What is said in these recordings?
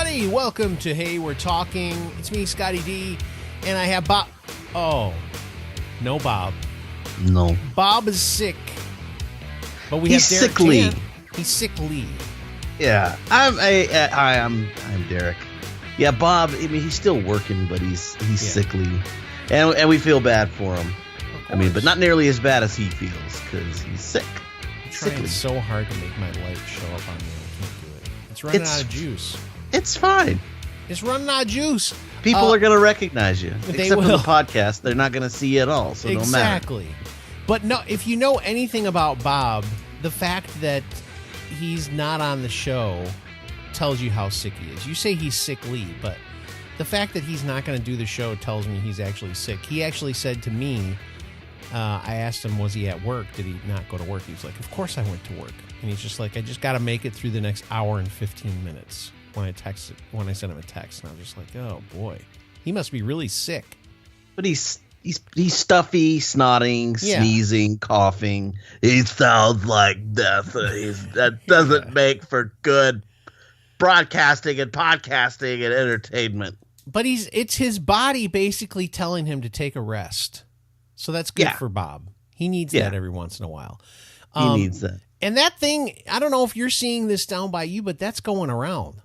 everybody. Welcome to Hey, We're Talking. It's me, Scotty D, and I have Bob. Oh, no Bob. No. Bob is sick. But we He's have Derek sickly. Jan. He's sickly. Yeah. I'm Derek. Yeah, Bob, I mean, he's still working, but he's sickly. And we feel bad for him. I mean, but not nearly as bad as he feels because he's sick. I'm trying so hard to make my light show up on me. I can't do it. It's running out of juice. It's fine. It's running out of juice. People are going to recognize you. They Except will. for the podcast. They're not going to see you at all, so no matter. Exactly. But no, if you know anything about Bob, the fact that he's not on the show tells you how sick he is. You say he's sickly, but the fact that he's not going to do the show tells me he's actually sick. He actually said to me, I asked him, was he at work? Did he not go to work? He was like, of course I went to work. And he's just like, I just got to make it through the next hour and 15 minutes when I sent him a text. And I was just like, oh boy, he must be really sick. But he's stuffy, snotting, sneezing, coughing. He sounds like death. That doesn't make for good broadcasting and podcasting and entertainment. But it's his body basically telling him to take a rest. So that's good for Bob. He needs that every once in a while. He needs that. And that thing, I don't know if you're seeing this down by you, but that's going around.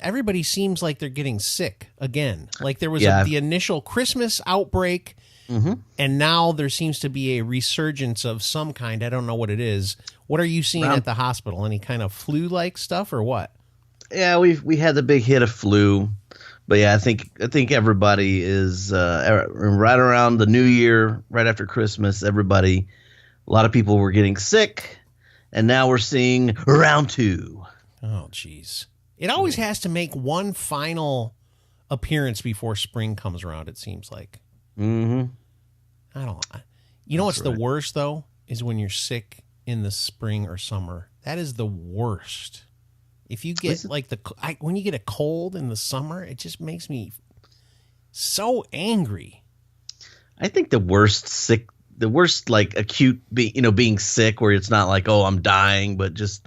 Everybody seems like they're getting sick again. Like there was the initial Christmas outbreak, and now there seems to be a resurgence of some kind. I don't know what it is. What are you seeing at the hospital? Any kind of flu-like stuff or what? Yeah, we had the big hit of flu. But yeah, I think everybody is right around the New Year, right after Christmas. A lot of people were getting sick, and now we're seeing round 2. Oh, geez. It always has to make one final appearance before spring comes around, it seems like. Mm-hmm. I don't know. You know what's the worst, though, is when you're sick in the spring or summer. That is the worst. If you get when you get a cold in the summer, it just makes me so angry. I think the worst like acute being sick where it's not like, oh, I'm dying, but just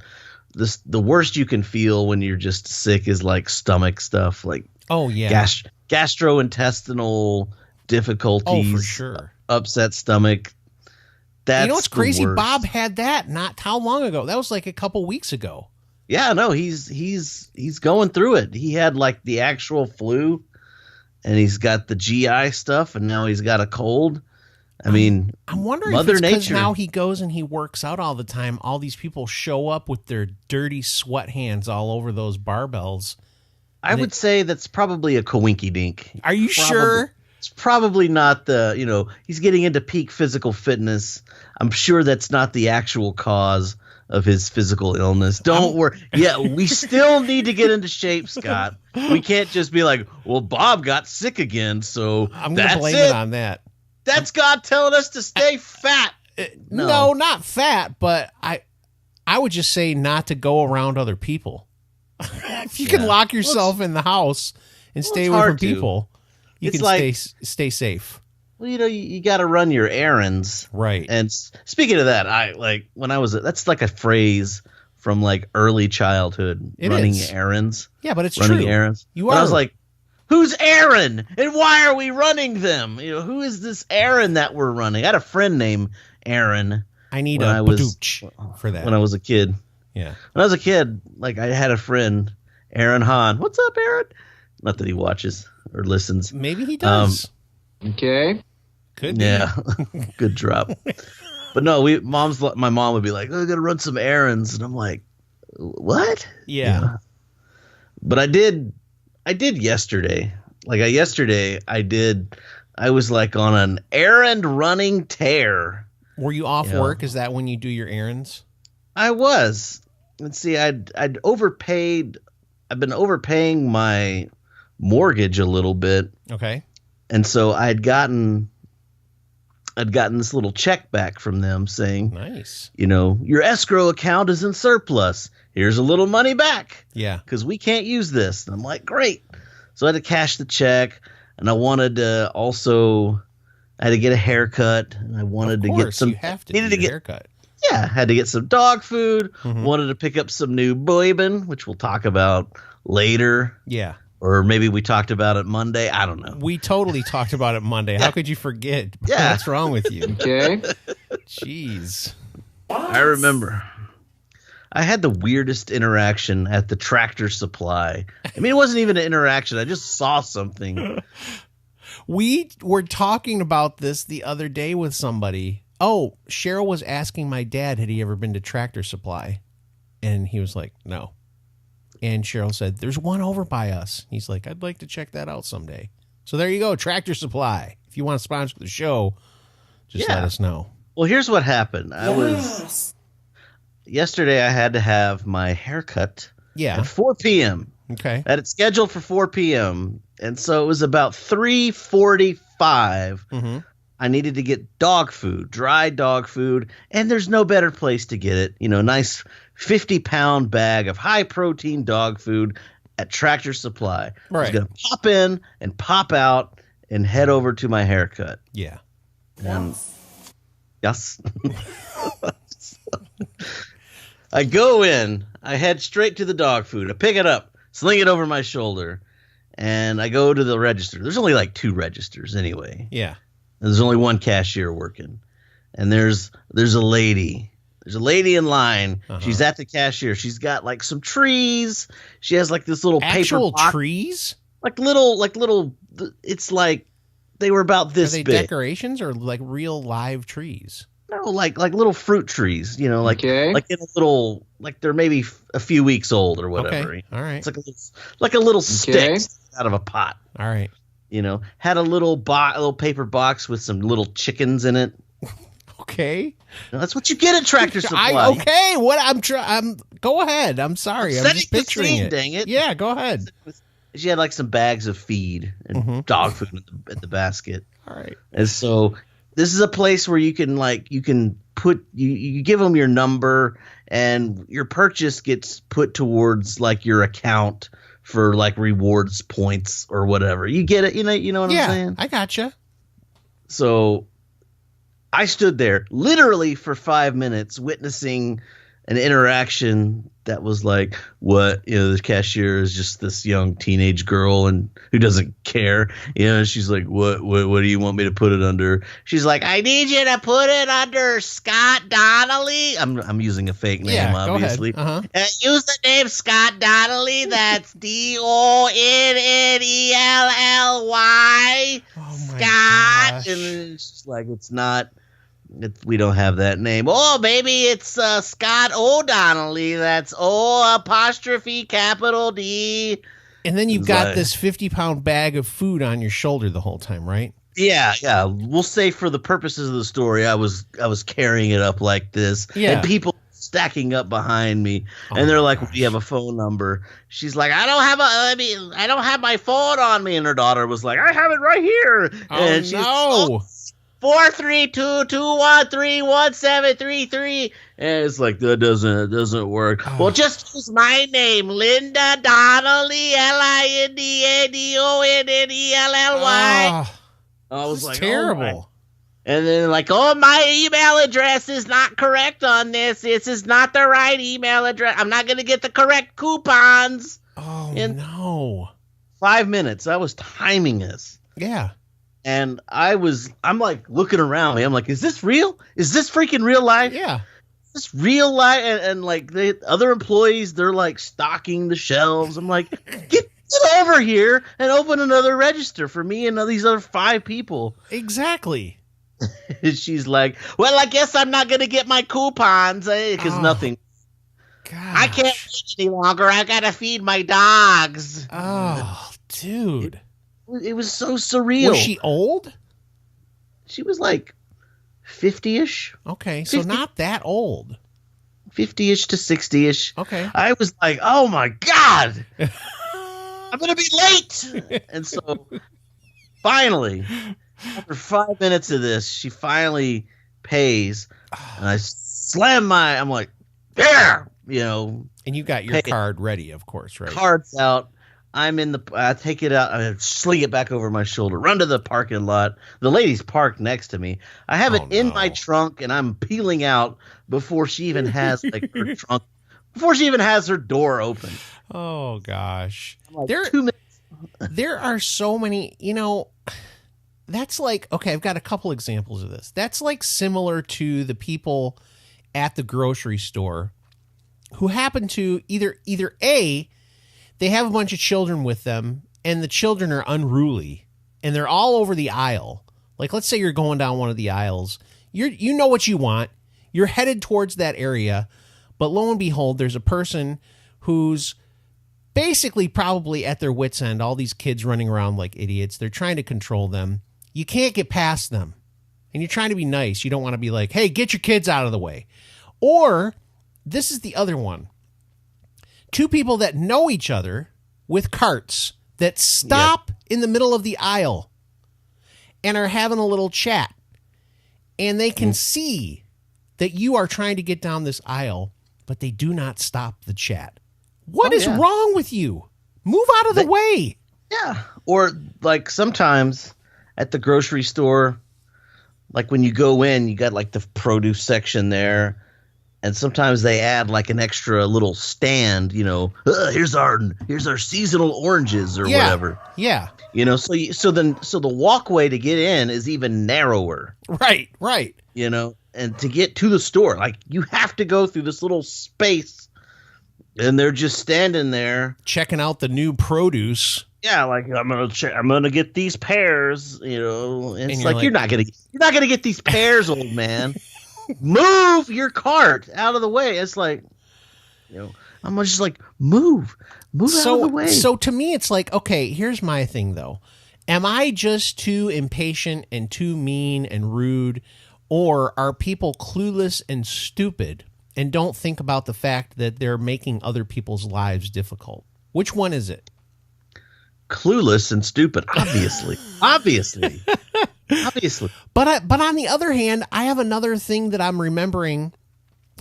the worst you can feel when you're just sick is like stomach stuff, like gastrointestinal difficulties. Oh, for sure. Upset stomach. That's you know what's crazy? Worst. Bob had that not how long ago? That was like a couple weeks ago. Yeah, no, he's going through it. He had like the actual flu, and he's got the GI stuff, and now he's got a cold. I mean, I'm wondering Mother if it's because Nature. now he goes and he works out all the time. All these people show up with their dirty sweat hands all over those barbells. I would say that's probably a coinky-dink. Are you sure? It's probably not he's getting into peak physical fitness. I'm sure that's not the actual cause of his physical illness. Don't worry. Yeah, we still need to get into shape, Scott. We can't just be like, well, Bob got sick again, so I'm going to blame it on that. That's God telling us to stay fat. No, not fat, but I would just say not to go around other people. If you can lock yourself in the house and stay away from people, you can stay safe. Well, you got to run your errands. Right. And speaking of that, that's like a phrase from like early childhood, running errands. Yeah, but it's running true. Errands. I was like, who's Aaron? And why are we running them? Who is this Aaron that we're running? I had a friend named Aaron. I need a badooch for that. When I was a kid. Yeah. When I was a kid, like I had a friend, Aaron Hahn. What's up, Aaron? Not that he watches or listens. Maybe he does. Okay. Could be. Yeah. Good drop. But no, my mom would be like, oh, I gotta run some errands. And I'm like, what? Yeah. But I did yesterday. I was like on an errand running tear. Were you off work? Is that when you do your errands? I was. Let's see, I'd overpaid. I've been overpaying my mortgage a little bit. Okay. And so I'd gotten this little check back from them saying, nice. Your escrow account is in surplus. Here's a little money back. Yeah. Because we can't use this. And I'm like, great. So I had to cash the check, and I wanted to I had to get a haircut, and I wanted to get some. You have to get a haircut. Yeah, had to get some dog food. Mhm. Wanted to pick up some new bourbon, which we'll talk about later. Yeah. Or maybe we talked about it Monday. I don't know. We totally talked about it Monday. How could you forget? Yeah. What's wrong with you? Okay. Jeez. I remember. I had the weirdest interaction at the Tractor Supply. I mean, it wasn't even an interaction. I just saw something. We were talking about this the other day with somebody. Oh, Cheryl was asking my dad, had he ever been to Tractor Supply? And he was like, no. And Cheryl said, there's one over by us. He's like, I'd like to check that out someday. So there you go, Tractor Supply. If you want to sponsor the show, just let us know. Well, here's what happened. Yesterday I had to have my haircut at 4 p.m. Okay. I had it scheduled for 4 p.m. And so it was about 3:45. Mm-hmm. I needed to get dog food, dry dog food, and there's no better place to get it. You know, nice 50-pound bag of high-protein dog food at Tractor Supply. Right. I was going to pop in and pop out and head over to my haircut. Yeah. And yes. I go in, I head straight to the dog food. I pick it up, sling it over my shoulder, and I go to the register. There's only like 2 registers anyway. Yeah. And there's only one cashier working. And there's a lady. There's a lady in line. Uh-huh. She's at the cashier. She's got like some trees. She has like this little actual paper box. Trees? Like little it's like they were about this Are they big. decorations or like real live trees? No, like little fruit trees, you know, like in a little, like they're maybe a few weeks old or whatever. Okay. All right. It's like a little stick out of a pot. All right. You know, had a little paper box with some little chickens in it. Okay. You know, that's what you get at Tractor Supply. Go ahead. I'm sorry. I'm just picturing it. Dang it. Yeah, go ahead. She had like some bags of feed and dog food at the basket. All right. And so this is a place where you can put you give them your number and your purchase gets put towards like your account for like rewards points or whatever. You get it? You know what I'm saying? Yeah, I gotcha. So I stood there literally for 5 minutes witnessing an interaction that was like, what, you know, the cashier is just this young teenage girl and who doesn't care. You know, she's like, what do you want me to put it under? She's like, I need you to put it under Scott Donnelly. I'm using a fake name, obviously. Go ahead. Use the name Scott Donnelly. That's DONNELLY. Oh my Scott. gosh. And she's like, it's not. We don't have that name. Oh, maybe it's Scott O'Donnelly. That's O''D. And then you've got this 50-pound bag of food on your shoulder the whole time, right? Yeah. We'll say for the purposes of the story, I was carrying it up like this, and people stacking up behind me, and they're like, "Do you have a phone number?" She's like, "I don't have my phone on me," and her daughter was like, "I have it right here." And no. 43221311733, and it's like that doesn't work. Well, just use my name, Linda Donnelly, LINDADONNELLY. I was like, terrible. And then like, my email address is not correct on this. This is not the right email address. I'm not going to get the correct coupons. Oh, no. 5 minutes. I was timing this. Yeah. And I'm like looking around me. I'm like, is this real? Is this freaking real life? Yeah. Is this real life? And like the other employees, they're like stocking the shelves. I'm like, get over here and open another register for me and these other 5 people. Exactly. She's like, well, I guess I'm not going to get my coupons because nothing. Gosh. I can't wait any longer. I got to feed my dogs. Oh, dude. It was so surreal. Was she old? She was like 50-ish. Okay, so 50, not that old. 50-ish to 60-ish. Okay. I was like, oh my God. I'm going to be late. And so finally, after 5 minutes of this, she finally pays. And I slam I'm like, there, you know. And you got your card ready, of course, right? Card's out. I take it out, I sling it back over my shoulder, run to the parking lot. The lady's parked next to me. I have it in my trunk, and I'm peeling out before she even has her trunk, before she even has her door open. Oh gosh, like 2 minutes. There are so many. That's like, okay, I've got a couple examples of this. That's like similar to the people at the grocery store who happen to either A, they have a bunch of children with them, and the children are unruly, and they're all over the aisle. Like, let's say you're going down one of the aisles. You know what you want. You're headed towards that area, but lo and behold, there's a person who's basically probably at their wits' end. All these kids running around like idiots. They're trying to control them. You can't get past them, and you're trying to be nice. You don't want to be like, hey, get your kids out of the way. Or this is the other one. Two people that know each other with carts that stop in the middle of the aisle and are having a little chat, and they can see that you are trying to get down this aisle, but they do not stop the chat. What is wrong with you? Move out of the way. Yeah. Or like sometimes at the grocery store, like when you go in, you got like the produce section there. And sometimes they add like an extra little stand, here's our seasonal oranges or whatever. Yeah. So the walkway to get in is even narrower. Right. And to get to the store, like you have to go through this little space, and they're just standing there checking out the new produce. Yeah, like I'm gonna get these pears. It's like you're not gonna get these pears, old man. Move your cart out of the way. It's like, I'm just like, move out of the way. So to me, it's like, okay, here's my thing though. Am I just too impatient and too mean and rude, or are people clueless and stupid and don't think about the fact that they're making other people's lives difficult? Which one is it? Clueless and stupid, obviously. Obviously. But on the other hand, I have another thing that I'm remembering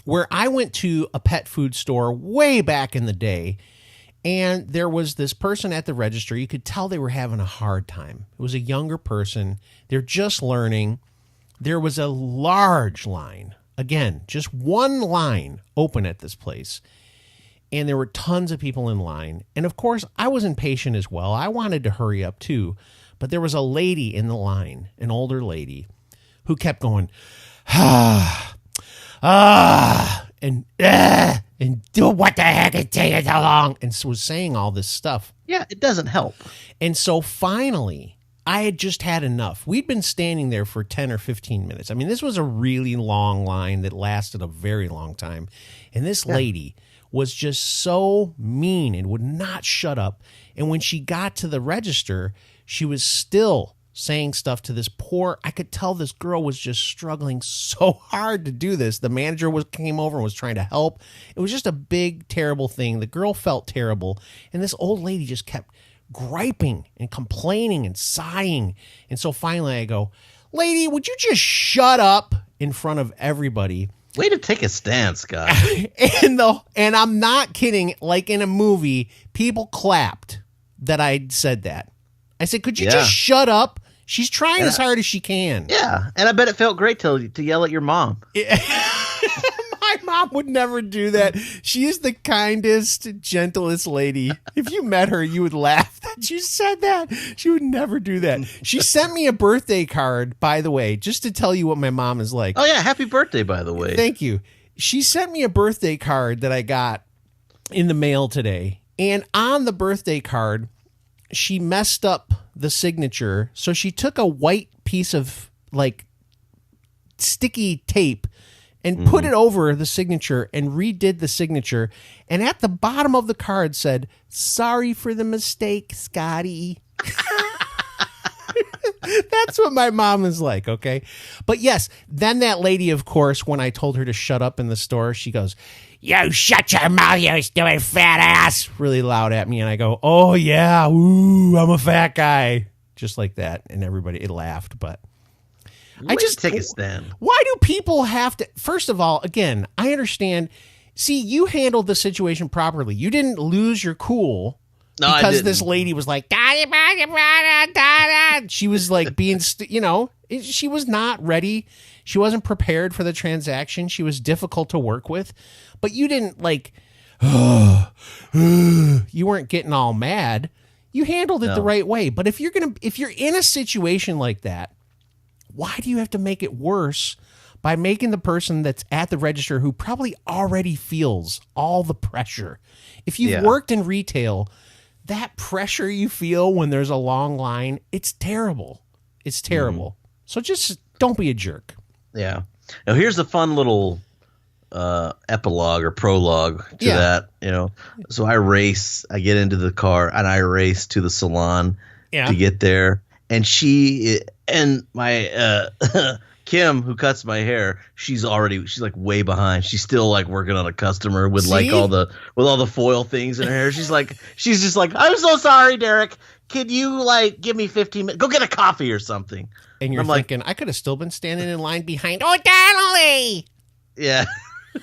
where I went to a pet food store way back in the day, and there was this person at the register. You could tell they were having a hard time. It was a younger person. They're just learning. There was a large line. Again, just one line open at this place. And there were tons of people in line. And of course, I was impatient as well. I wanted to hurry up too. But there was a lady in the line, an older lady, who kept going, and do what the heck is taking so long, and was saying all this stuff. Yeah, it doesn't help. And so finally, I had just had enough. We'd been standing there for 10 or 15 minutes. I mean, this was a really long line that lasted a very long time. And this lady was just so mean and would not shut up. And when she got to the register, she was still saying stuff to this I could tell this girl was just struggling so hard to do this. The manager came over and was trying to help. It was just a big, terrible thing. The girl felt terrible. And this old lady just kept griping and complaining and sighing. And so finally I go, lady, would you just shut up in front of everybody? Way to take a stance, Scott. And I'm not kidding. Like in a movie, people clapped that I said that. I said, could you just shut up? She's trying as hard as she can. Yeah, and I bet it felt great to yell at your mom. My mom would never do that. She is the kindest, gentlest lady. If you met her, you would laugh that you said that. She would never do that. She sent me a birthday card, by the way, just to tell you what my mom is like. Oh, yeah, happy birthday, by the way. Thank you. She sent me a birthday card that I got in the mail today. And on the birthday card, she messed up the signature. So she took a white piece of like sticky tape and put it over the signature and redid the signature. And at the bottom of the card said, sorry for the mistake, Scotty. That's what my mom is like, okay? But yes, then that lady, of course, when I told her to shut up in the store, she goes, you shut your mouth, you stupid fat ass, really loud at me. And I go, oh, yeah, ooh, I'm a fat guy. Just like that. And everybody, it laughed. But I just take a stand. Why do people have to? First of all, again, I understand. See, you handled the situation properly. You didn't lose your cool. No, I because didn't. this lady was like, she was like being, she was not ready. She wasn't prepared for the transaction. She was difficult to work with, but you didn't like, you weren't getting all mad. You handled it the right way. But if you're in a situation like that, why do you have to make it worse by making the person that's at the register who probably already feels all the pressure? If you've worked in retail, that pressure you feel when there's a long line, it's terrible. It's terrible. Mm-hmm. So just don't be a jerk. Yeah. Now here's a fun little epilogue or prologue to that. So I get into the car and I race to the salon to get there. And my Kim, who cuts my hair, she's like way behind. She's still like working on a customer with like all the foil things in her hair. She's just like, I'm so sorry, Derek. Can you like give me 15 minutes? Go get a coffee or something. And you're thinking, I could have still been standing in line behind. Oh, Donnelly. Yeah.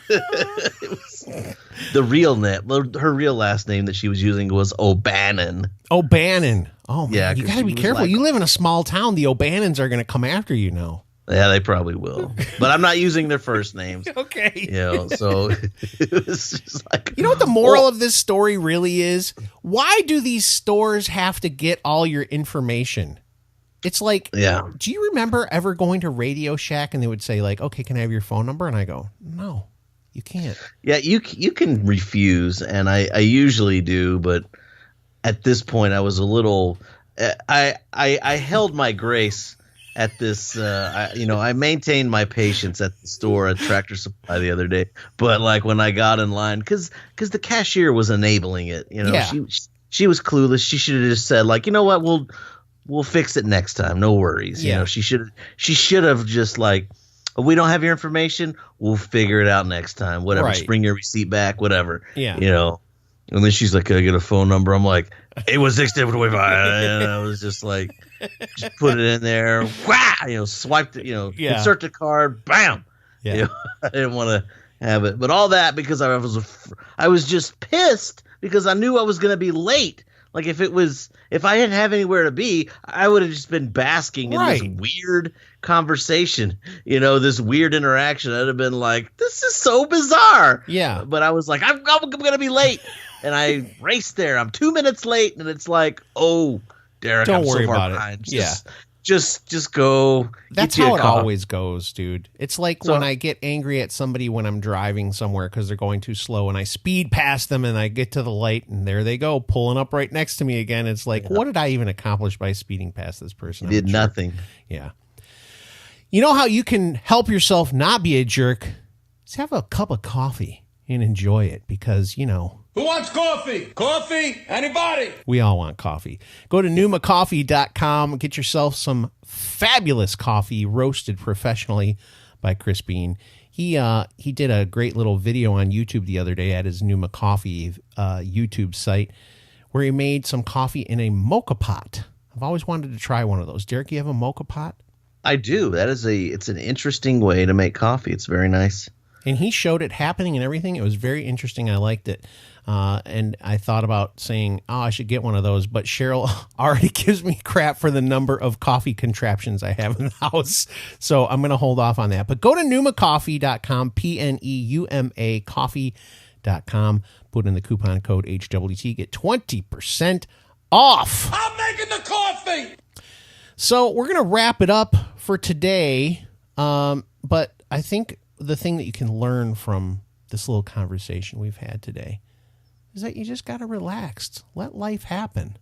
It was the real name. Her real last name that she was using was O'Bannon. O'Bannon. Oh, man. Yeah, you got to be careful. You live in a small town. The O'Bannons are going to come after you now. Yeah, they probably will. But I'm not using their first names. Okay. So it was just like... You know what the moral of this story really is? Why do these stores have to get all your information? It's like, do you remember ever going to Radio Shack and they would say like, okay, can I have your phone number? And I go, no, you can't. Yeah, you can refuse, and I usually do, but at this point I was a little... I held my grace at this, I maintained my patience at the store at Tractor Supply the other day. But like when I got in line, because the cashier was enabling it, she was clueless. She should have just said like, you know what, we'll fix it next time. No worries. She should have just like, oh, we don't have your information. We'll figure it out next time. Whatever. Right. Just bring your receipt back. Whatever. Yeah. And then she's like, can I get a phone number? I'm like, it was 625. And I was just like, just put it in there. Wow. Swiped it, insert the card. Bam. Yeah. I didn't want to have it. But all that because I was just pissed because I knew I was going to be late. Like if I didn't have anywhere to be, I would have just been basking in this weird conversation, this weird interaction. I'd have been like, this is so bizarre. Yeah. But I was like, I'm going to be late. And I raced there. I'm 2 minutes late. And it's like, oh, Derek, don't I'm worry so far about behind. It. Just go. That's how it always goes, dude. It's like when I get angry at somebody when I'm driving somewhere because they're going too slow and I speed past them and I get to the light and there they go, pulling up right next to me again. It's like, what did I even accomplish by speeding past this person? You did nothing. Yeah. You know how you can help yourself not be a jerk? Just have a cup of coffee and enjoy it because, Who wants coffee? Coffee? Anybody? We all want coffee. Go to numacoffee.com. Get yourself some fabulous coffee roasted professionally by Chris Bean. He did a great little video on YouTube the other day at his Numa Coffee YouTube site where he made some coffee in a mocha pot. I've always wanted to try one of those. Derek, you have a mocha pot? I do. It's an interesting way to make coffee. It's very nice. And he showed it happening and everything. It was very interesting. I liked it. And I thought about saying, I should get one of those. But Cheryl already gives me crap for the number of coffee contraptions I have in the house. So I'm going to hold off on that. But go to numacoffee.com, PNEUMA coffee.com. Put in the coupon code HWT. Get 20% off. I'm making the coffee. So we're going to wrap it up for today. But I think the thing that you can learn from this little conversation we've had today is that you just got to relax. Let life happen.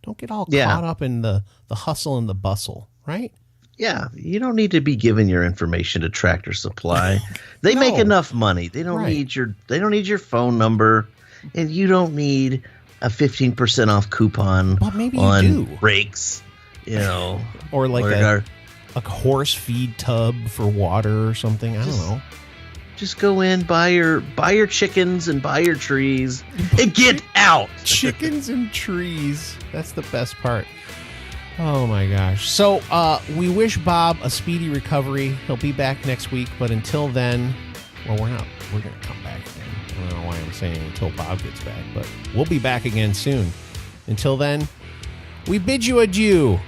Don't get all caught up in the hustle and the bustle, right? Yeah, you don't need to be giving your information to Tractor Supply. They make enough money. They don't need your phone number, and you don't need a 15% off coupon on brakes, or like a horse feed tub for water or something. I don't know. Just go in, buy your chickens and buy your trees and get out. Chickens and trees. That's the best part. Oh my gosh. So we wish Bob a speedy recovery. He'll be back next week, but until then, we're going to come back again. I don't know why I'm saying until Bob gets back, but we'll be back again soon. Until then, we bid you adieu.